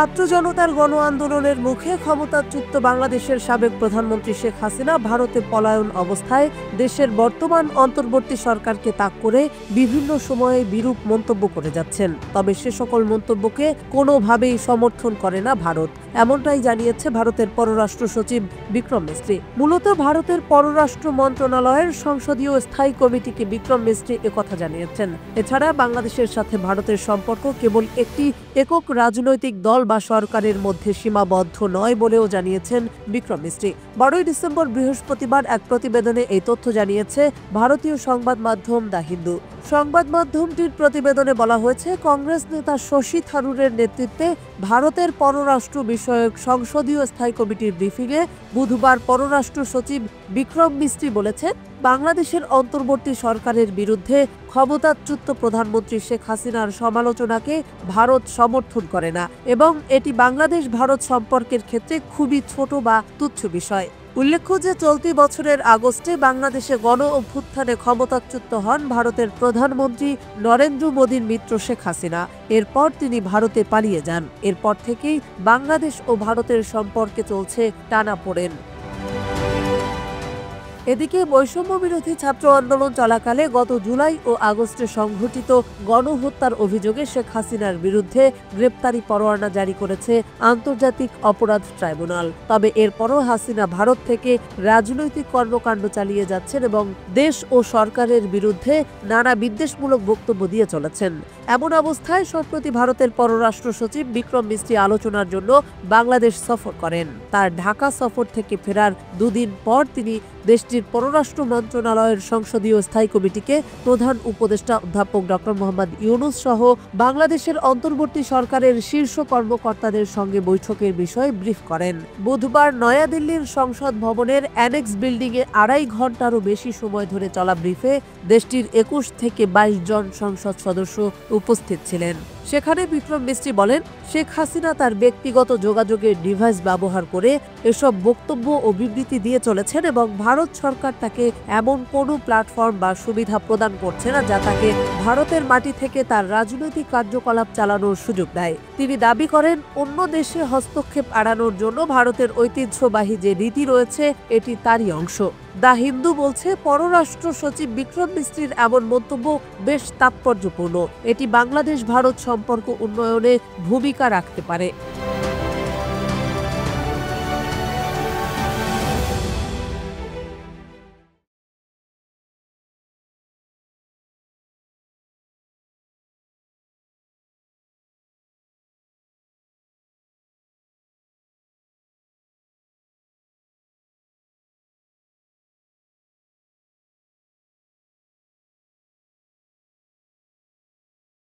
ছাত্র জনতার গণ আন্দোলনের মুখে ক্ষমতাচ্যুত বাংলাদেশের সাবেক প্রধানমন্ত্রী শেখ হাসিনা ভারতে পলায়ন অবস্থায় দেশের বর্তমান অন্তর্বর্তী সরকারকে তাক করে বিভিন্ন সময়ে বিরূপ মন্তব্য করে যাচ্ছেন। তবে সে সকল মন্তব্যকে কোনোভাবেই সমর্থন করে না ভারত, এমনটাই জানিয়েছে ভারতের পররাষ্ট্র সচিব বিক্রম মিস্ত্রি। মূলত ভারতের পররাষ্ট্র মন্ত্রণালয়ের সংসদীয় স্থায়ী কমিটিকে বিক্রম মিস্ত্রি একথা জানিয়েছেন। এছাড়া বাংলাদেশের সাথে ভারতের সম্পর্ক কেবল একটি একক রাজনৈতিক দল বা সরকারের মধ্যে সীমাবদ্ধ নয় বলেও জানিয়েছেন বিক্রম মিস্ত্রি। 12 ডিসেম্বর বৃহস্পতিবার এক প্রতিবেদনে এই তথ্য জানিয়েছে ভারতীয় সংবাদ মাধ্যম দ্য হিন্দু। সংবাদ মাধ্যমটির প্রতিবেদনে বলা হয়েছে, কংগ্রেস নেতা শশী থারুরের নেতৃত্বে ভারতের পররাষ্ট্র বিষয়ক সংসদীয় স্থায়ী কমিটির ব্রিফিংয়ে বুধবার পররাষ্ট্র সচিব বিক্রম মিস্ত্রি বলেছেন, বাংলাদেশের অন্তর্বর্তী সরকারের বিরুদ্ধে ক্ষমতাচ্যুত প্রধানমন্ত্রী শেখ হাসিনার সমালোচনাকে ভারত সমর্থন করে না এবং এটি বাংলাদেশ ভারত সম্পর্কের ক্ষেত্রে খুবই ছোট বা তুচ্ছ বিষয়। উল্লেখ্য যে চলতি বছরের আগস্টে বাংলাদেশে গণ অভ্যুত্থানে ক্ষমতাচ্যুত হন ভারতের প্রধানমন্ত্রী নরেন্দ্র মোদীর মিত্র শেখ হাসিনা। এরপর তিনি ভারতে পালিয়ে যান। এরপর থেকেই বাংলাদেশ ও ভারতের সম্পর্কে চলছে টানাপোড়েন। এদিকে বৈষম্য বিরোধী ছাত্র আন্দোলন চলাকালে গত জুলাই ও আগস্টে সংঘটিত গণহত্যার অভিযোগে শেখ হাসিনার বিরুদ্ধে গ্রেপ্তারি পরোয়ানা জারি করেছে আন্তর্জাতিক অপরাধ ট্রাইব্যুনাল। তবে এরপরও হাসিনা ভারত থেকে রাজনৈতিক কর্মকাণ্ড চালিয়ে যাচ্ছেন এবং দেশ ও সরকারের বিরুদ্ধে নানা বিদ্বেষমূলক বক্তব্য দিয়ে চলেছেন। এমন অবস্থায় সম্প্রতি ভারতের পররাষ্ট্র সচিব বিক্রম মিস্ত্রি আলোচনার জন্য বাংলাদেশ সফর করেন। তার ঢাকা সফর থেকে ফেরার দুদিন পর তিনি দেশটির পররাষ্ট্র মন্ত্রণালয়ের সংসদীয় স্থায়ী কমিটিকে প্রধান উপদেষ্টা অধ্যাপক ডক্টর মোহাম্মদ ইউনূস সহ বাংলাদেশের অন্তর্বর্তী সরকারের শীর্ষ কর্মকর্তাদের সঙ্গে বৈঠকের বিষয়ে ব্রিফ করেন। বুধবার নয়াদিল্লির সংসদ ভবনের অ্যানেক্স বিল্ডিংয়ে 2.5 ঘণ্টারও বেশি সময় ধরে চলা ব্রিফে দেশটির 21 থেকে 22 জন সংসদ সদস্য উপস্থিত ছিলেন। সেখানে বিক্রম মিস্ত্রি বলেন, শেখ হাসিনা তার ব্যক্তিগত যোগাযোগের ডিভাইস ব্যবহার করে এসব বক্তব্য ও বিবৃতি দিয়ে চলেছেন এবং ভারত সরকার তাকে এমন কোনো প্ল্যাটফর্ম বা সুবিধা প্রদান করছে না যা তাকে ভারতের মাটি থেকে তার রাজনৈতিক কার্যকলাপ চালানোর সুযোগ দেয়। তিনি দাবি করেন, অন্য দেশে হস্তক্ষেপ এড়ানোর জন্য ভারতের ঐতিহ্যবাহী যে রীতি রয়েছে এটি তারই অংশ। দ্য হিন্দু বলছে, পররাষ্ট্র সচিব বিক্রম মিস্ত্রির এমন মন্তব্য বেশ তাৎপর্যপূর্ণ। এটি বাংলাদেশ ভারত সম্পর্ক উন্নয়নে ভূমিকা রাখতে পারে।